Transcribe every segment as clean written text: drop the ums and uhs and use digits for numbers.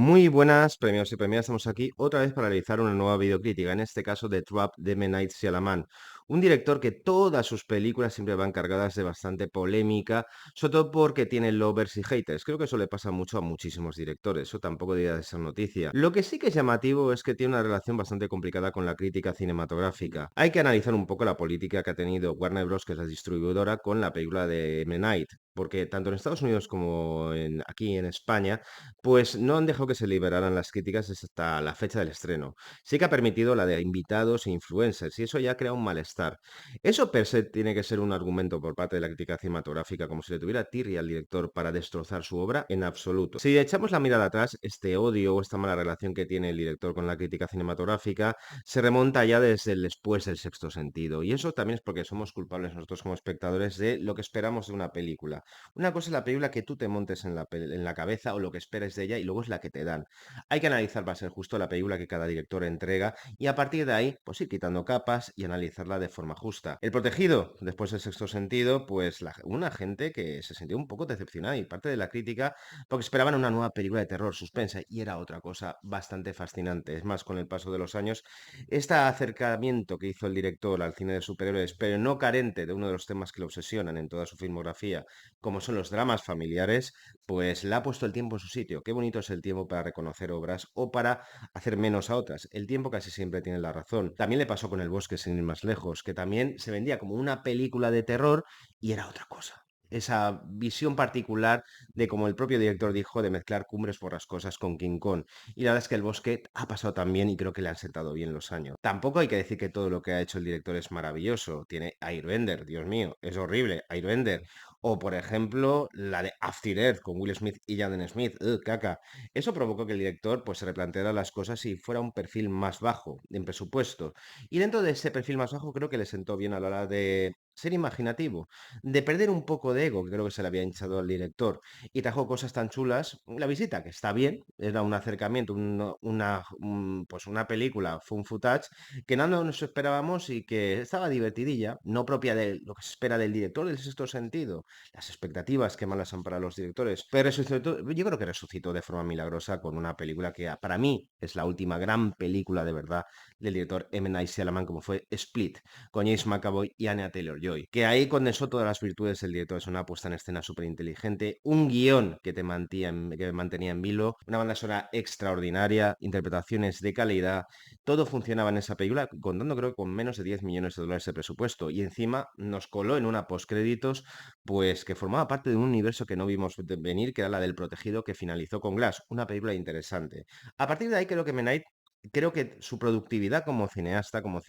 Muy buenas, premios y premiadas. Estamos aquí otra vez para realizar una nueva videocrítica, en este caso de Trap de M. Night Shyamalan, un director que todas sus películas siempre van cargadas de bastante polémica, sobre todo porque tiene lovers y haters. Creo que eso le pasa mucho a muchísimos directores, eso tampoco debería de ser noticia. Lo que sí que es llamativo es que tiene una relación bastante complicada con la crítica cinematográfica. Hay que analizar un poco la política que ha tenido Warner Bros., que es la distribuidora, con la película de M. Night, porque tanto en Estados Unidos como aquí en España pues no han dejado que se liberaran las críticas hasta la fecha del estreno. Sí que ha permitido la de invitados e influencers y eso ya crea un malestar. Eso per se tiene que ser un argumento por parte de la crítica cinematográfica como si le tuviera tirria al director para destrozar su obra en absoluto. Si echamos la mirada atrás, este odio o esta mala relación que tiene el director con la crítica cinematográfica se remonta ya desde el después del Sexto Sentido y eso también es porque somos culpables nosotros como espectadores de lo que esperamos de una película. Una cosa es la película que tú te montes en la cabeza o lo que esperes de ella y luego es la que te dan. Hay que analizar, va a ser justo la película que cada director entrega y a partir de ahí, pues ir quitando capas y analizarla de forma justa. El protegido, después del Sexto Sentido, pues una gente que se sintió un poco decepcionada y parte de la crítica porque esperaban una nueva película de terror, suspense y era otra cosa bastante fascinante. Es más, con el paso de los años, este acercamiento que hizo el director al cine de superhéroes, pero no carente de uno de los temas que le obsesionan en toda su filmografía, como son los dramas familiares, pues le ha puesto el tiempo en su sitio. Qué bonito es el tiempo para reconocer obras o para hacer menos a otras. El tiempo casi siempre tiene la razón. También le pasó con El Bosque sin ir más lejos, que también se vendía como una película de terror y era otra cosa. Esa visión particular de, como el propio director dijo, de mezclar Cumbres Borrascosas con King Kong. Y la verdad es que El Bosque ha pasado también y creo que le han sentado bien los años. Tampoco hay que decir que todo lo que ha hecho el director es maravilloso. Tiene Airbender, Dios mío, es horrible, Airbender. O, por ejemplo, la de After Earth con Will Smith y Jaden Smith. Caca. Eso provocó que el director pues, se replanteara las cosas y fuera un perfil más bajo en presupuesto. Y dentro de ese perfil más bajo creo que le sentó bien a la hora de ser imaginativo, de perder un poco de ego, que creo que se le había hinchado al director, y trajo cosas tan chulas. La visita, que está bien, era un acercamiento, pues una película, fue un footage, que no nos esperábamos y que estaba divertidilla, no propia de lo que se espera del director del sexto sentido, las expectativas que malas son para los directores. Pero yo creo que resucitó de forma milagrosa con una película que para mí es la última gran película de verdad del director M. Night Shyamalan, como fue Split, con James McAvoy y Anya Taylor-Joy, que ahí condensó todas las virtudes del director. Es una puesta en escena súper inteligente, un guión que mantenía en vilo, una banda sonora extraordinaria, interpretaciones de calidad, todo funcionaba en esa película, contando creo que con menos de 10 millones de dólares de presupuesto. Y encima nos coló en una postcréditos, pues que formaba parte de un universo que no vimos venir, que era la del Protegido, que finalizó con Glass, una película interesante. A partir de ahí creo que Menait creo que su productividad como cineasta, como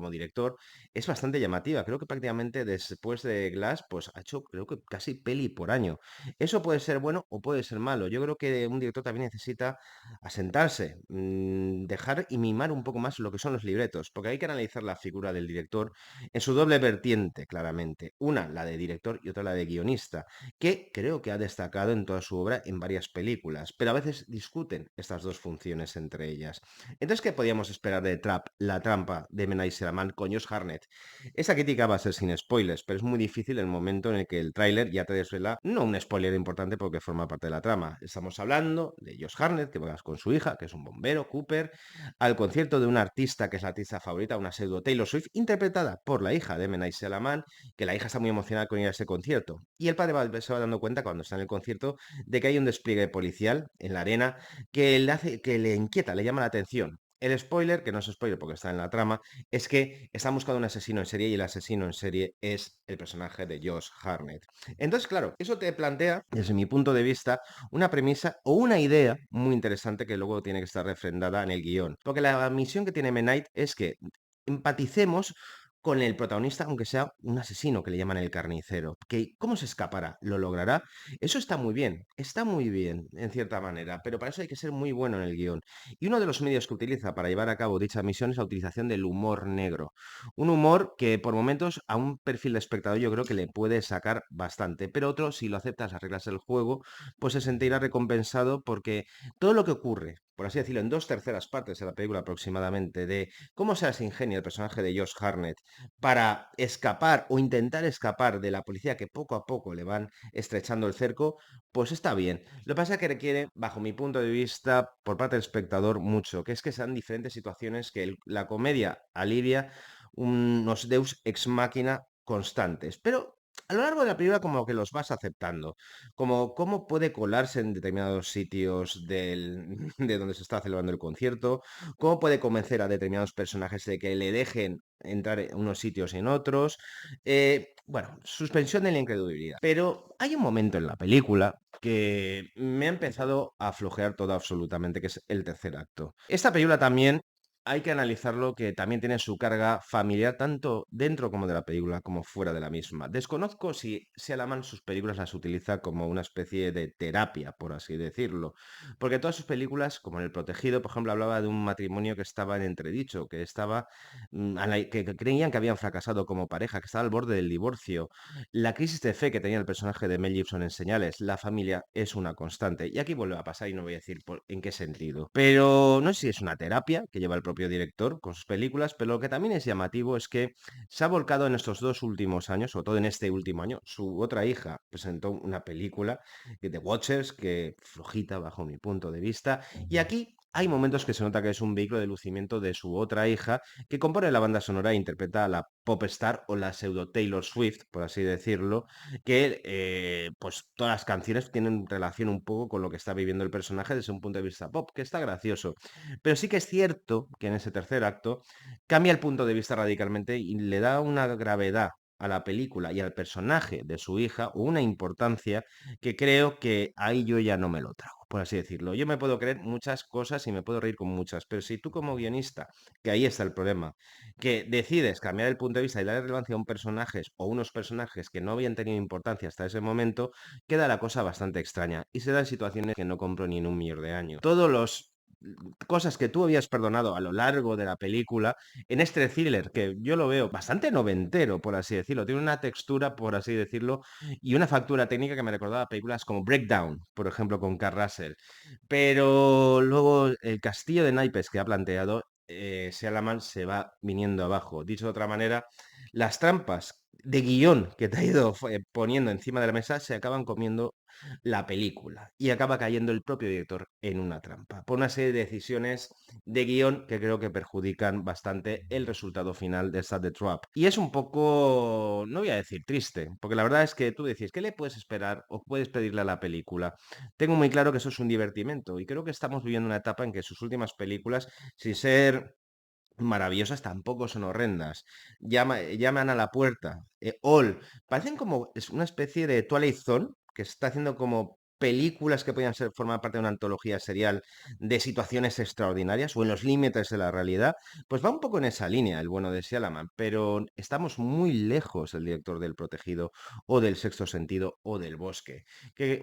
director, es bastante llamativa. Creo que prácticamente después de Glass, pues ha hecho, creo que casi peli por año. Eso puede ser bueno o puede ser malo. Yo creo que un director también necesita asentarse, dejar y mimar un poco más lo que son los libretos, porque hay que analizar la figura del director en su doble vertiente, claramente. Una, la de director y otra, la de guionista, que creo que ha destacado en toda su obra en varias películas, pero a veces discuten estas dos funciones entre ellas. Entonces, ¿qué podíamos esperar de Trap, la trampa de M. Night Shyamalan con Josh Hartnett? Esa crítica va a ser sin spoilers, pero es muy difícil el momento en el que el tráiler ya te desvela, no un spoiler importante porque forma parte de la trama. Estamos hablando de Josh Hartnett, que va con su hija, que es un bombero, Cooper, al concierto de una artista que es la artista favorita, una pseudo Taylor Swift, interpretada por la hija de M. Night Shyamalan, que la hija está muy emocionada con ir a ese concierto. Y el padre se va dando cuenta cuando está en el concierto de que hay un despliegue policial en la arena que le inquieta, le llama la atención. El spoiler, que no es spoiler porque está en la trama, es que están buscando un asesino en serie y el asesino en serie es el personaje de Josh Hartnett. Entonces, claro, eso te plantea, desde mi punto de vista, una premisa o una idea muy interesante que luego tiene que estar refrendada en el guión. Porque la misión que tiene M. Night es que empaticemos con el protagonista, aunque sea un asesino que le llaman el carnicero. ¿Cómo se escapará? ¿Lo logrará? Eso está muy bien, en cierta manera, pero para eso hay que ser muy bueno en el guión. Y uno de los medios que utiliza para llevar a cabo dicha misión es la utilización del humor negro. Un humor que por momentos a un perfil de espectador yo creo que le puede sacar bastante, pero otro, si lo aceptas las reglas del juego, pues se sentirá recompensado porque todo lo que ocurre por así decirlo, en dos terceras partes de la película aproximadamente, de cómo se las ingenia el personaje de Josh Hartnett para escapar o intentar escapar de la policía que poco a poco le van estrechando el cerco, pues está bien. Lo que pasa es que requiere, bajo mi punto de vista, por parte del espectador, mucho, que es que sean diferentes situaciones que la comedia alivia unos deus ex machina constantes. Pero a lo largo de la película como que los vas aceptando, como cómo puede colarse en determinados sitios de donde se está celebrando el concierto, cómo puede convencer a determinados personajes de que le dejen entrar en unos sitios y en otros. Bueno, suspensión de la incredulidad. Pero hay un momento en la película que me ha empezado a flojear todo absolutamente, que es el tercer acto. Esta película también hay que analizarlo que también tiene su carga familiar tanto dentro como de la película como fuera de la misma. Desconozco si Alaman sus películas las utiliza como una especie de terapia, por así decirlo, porque todas sus películas, como en El Protegido, por ejemplo, hablaba de un matrimonio que estaba en entredicho, que estaba que creían que habían fracasado como pareja, que estaba al borde del divorcio. La crisis de fe que tenía el personaje de Mel Gibson en Señales, la familia es una constante. Y aquí vuelve a pasar y no voy a decir en qué sentido. Pero no sé si es una terapia que lleva el propio director con sus películas, pero lo que también es llamativo es que se ha volcado en estos dos últimos años, sobre todo en este último año, su otra hija presentó una película de Watchers, que flojita bajo mi punto de vista, y aquí hay momentos que se nota que es un vehículo de lucimiento de su otra hija, que compone la banda sonora e interpreta a la pop star o la pseudo Taylor Swift, por así decirlo, que pues todas las canciones tienen relación un poco con lo que está viviendo el personaje desde un punto de vista pop, que está gracioso. Pero sí que es cierto que en ese tercer acto cambia el punto de vista radicalmente y le da una gravedad a la película y al personaje de su hija o una importancia que creo que ahí yo ya no me lo trago, por así decirlo. Yo me puedo creer muchas cosas y me puedo reír con muchas, pero si tú como guionista, que ahí está el problema, que decides cambiar el punto de vista y darle relevancia a un personaje o unos personajes que no habían tenido importancia hasta ese momento, queda la cosa bastante extraña y se dan situaciones que no compro ni en un millón de años. Todos los cosas que tú habías perdonado a lo largo de la película, en este thriller, que yo lo veo bastante noventero, por así decirlo, tiene una textura, por así decirlo, y una factura técnica que me recordaba a películas como Breakdown, por ejemplo, con Kurt Russell. Pero luego el castillo de naipes que ha planteado, Alaman se va viniendo abajo. Dicho de otra manera, las trampas de guión que te ha ido poniendo encima de la mesa se acaban comiendo la película y acaba cayendo el propio director en una trampa por una serie de decisiones de guión que creo que perjudican bastante el resultado final de esta The Trap. Y es un poco, no voy a decir triste, porque la verdad es que tú decís, ¿qué le puedes esperar o puedes pedirle a la película? Tengo muy claro que eso es un divertimento y creo que estamos viviendo una etapa en que sus últimas películas, sin ser maravillosas, tampoco son horrendas. Llaman a la puerta. All. Parecen como es una especie de Twilight Zone que está haciendo como películas que podían ser formar parte de una antología serial de situaciones extraordinarias o en los límites de la realidad, pues va un poco en esa línea el bueno de Shyamalan, pero estamos muy lejos del director del Protegido o del Sexto Sentido o del Bosque,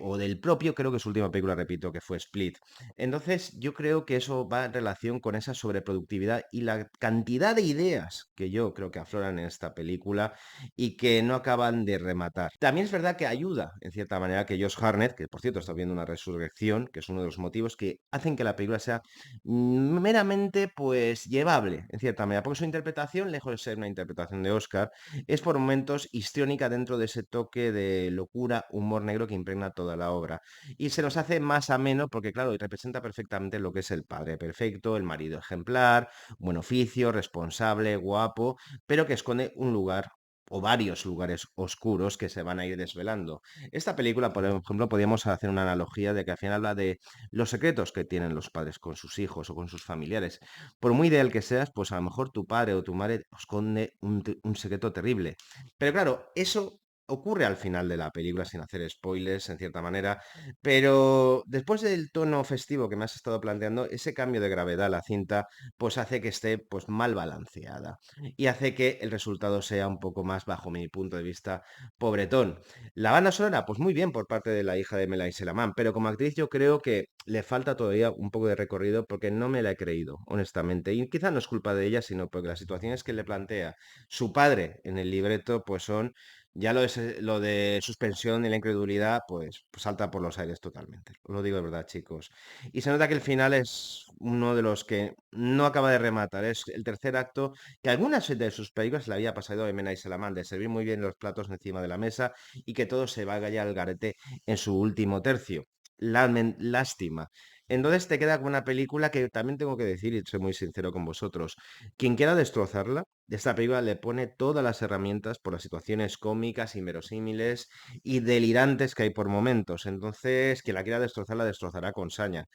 o del propio, creo que su última película, repito, que fue Split. Entonces, yo creo que eso va en relación con esa sobreproductividad y la cantidad de ideas que yo creo que afloran en esta película y que no acaban de rematar. También es verdad que ayuda, en cierta manera, que Josh Hartnett, que por cierto está viendo una resurrección, que es uno de los motivos que hacen que la película sea meramente, pues, llevable, en cierta manera, porque su interpretación, lejos de ser una interpretación de Oscar, es por momentos histriónica dentro de ese toque de locura, humor negro que impregna toda la obra y se nos hace más ameno porque, claro, representa perfectamente lo que es el padre perfecto, el marido ejemplar, buen oficio, responsable, guapo, pero que esconde un lugar o varios lugares oscuros que se van a ir desvelando. Esta película, por ejemplo, podríamos hacer una analogía de que al final habla de los secretos que tienen los padres con sus hijos o con sus familiares. Por muy ideal que seas, pues a lo mejor tu padre o tu madre esconde un secreto terrible. Pero claro, eso ocurre al final de la película sin hacer spoilers, en cierta manera, pero después del tono festivo que me has estado planteando, ese cambio de gravedad a la cinta, pues hace que esté pues mal balanceada y hace que el resultado sea un poco más, bajo mi punto de vista, pobretón. La banda sonora, pues muy bien por parte de la hija de Melanie Selaman, pero como actriz yo creo que le falta todavía un poco de recorrido porque no me la he creído, honestamente. Y quizá no es culpa de ella, sino porque las situaciones que le plantea su padre en el libreto, pues son Ya lo de suspensión y la incredulidad, pues salta por los aires totalmente. Os lo digo de verdad, chicos. Y se nota que el final es uno de los que no acaba de rematar. Es el tercer acto que algunas de sus películas le había pasado a M. Night Shyamalan, de servir muy bien los platos encima de la mesa y que todo se vaya ya al garete en su último tercio. Lástima. Entonces te queda con una película que también tengo que decir, y soy muy sincero con vosotros, quien quiera destrozarla, esta película le pone todas las herramientas por las situaciones cómicas, inverosímiles y delirantes que hay por momentos. Entonces, quien la quiera destrozar, la destrozará con saña.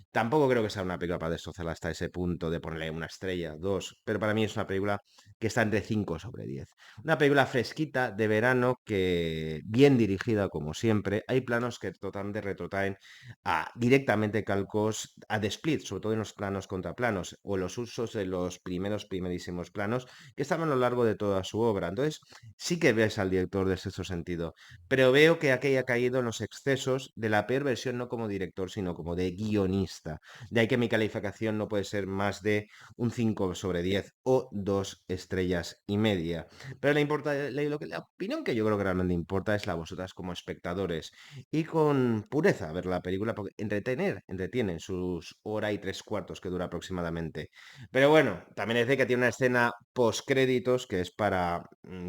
Tampoco creo que sea una película para destrozarla hasta ese punto de ponerle una estrella, dos, pero para mí es una película que está entre 5 sobre 10. Una película fresquita de verano que, bien dirigida como siempre, hay planos que totalmente retrotraen a directamente calcos a The Split, sobre todo en los planos contra planos o los usos de los primerísimos planos que estaban a lo largo de toda su obra. Entonces, sí que ves al director de sexto sentido, pero veo que aquí ha caído en los excesos de la peor versión, no como director, sino como de guionista. De ahí que mi calificación no puede ser más de un 5 sobre 10 o 2 estrellas y media. Pero la opinión que yo creo que realmente importa es la vosotras como espectadores y con pureza ver la película, porque entretiene en sus hora y 3 cuartos que dura aproximadamente. Pero bueno, también es de que tiene una escena post créditos que es para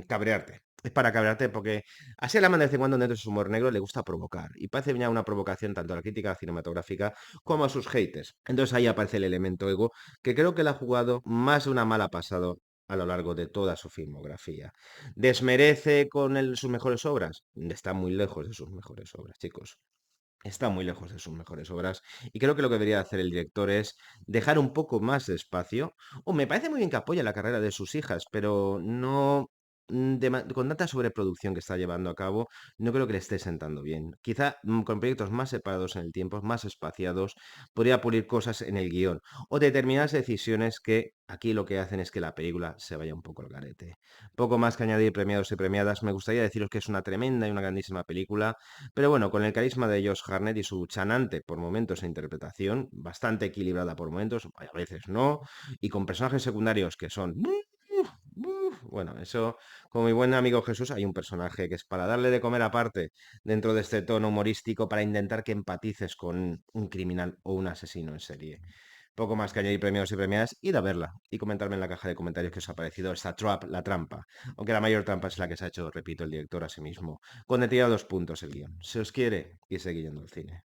cabrearte. Es para cabrearte porque así a la de vez en cuando dentro de su humor negro le gusta provocar. Y parece ya una provocación tanto a la crítica cinematográfica como a sus haters. Entonces ahí aparece el elemento ego que creo que le ha jugado más de una mala pasado a lo largo de toda su filmografía. ¿Desmerece con sus mejores obras? Está muy lejos de sus mejores obras, chicos. Está muy lejos de sus mejores obras y creo que lo que debería hacer el director es dejar un poco más de espacio. O me parece muy bien que apoye la carrera de sus hijas, pero no con tanta sobreproducción que está llevando a cabo, no creo que le esté sentando bien. Quizá con proyectos más separados en el tiempo, más espaciados, podría pulir cosas en el guión o determinadas decisiones que aquí lo que hacen es que la película se vaya un poco al garete. Poco más que añadir premiados y premiadas. Me gustaría deciros que es una tremenda y una grandísima película, pero bueno, con el carisma de Josh Hartnett y su chanante por momentos e interpretación, bastante equilibrada por momentos, a veces no, y con personajes secundarios que son... Bueno, eso, como mi buen amigo Jesús, hay un personaje que es para darle de comer aparte dentro de este tono humorístico para intentar que empatices con un criminal o un asesino en serie. Poco más que añadir premios y premiadas, id a verla y comentarme en la caja de comentarios qué os ha parecido esta trap, la trampa. Aunque la mayor trampa es la que se ha hecho, repito, el director a sí mismo. Con detenido 2 puntos el guión. Se os quiere y seguid yendo al cine.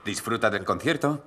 ¿Disfruta del concierto?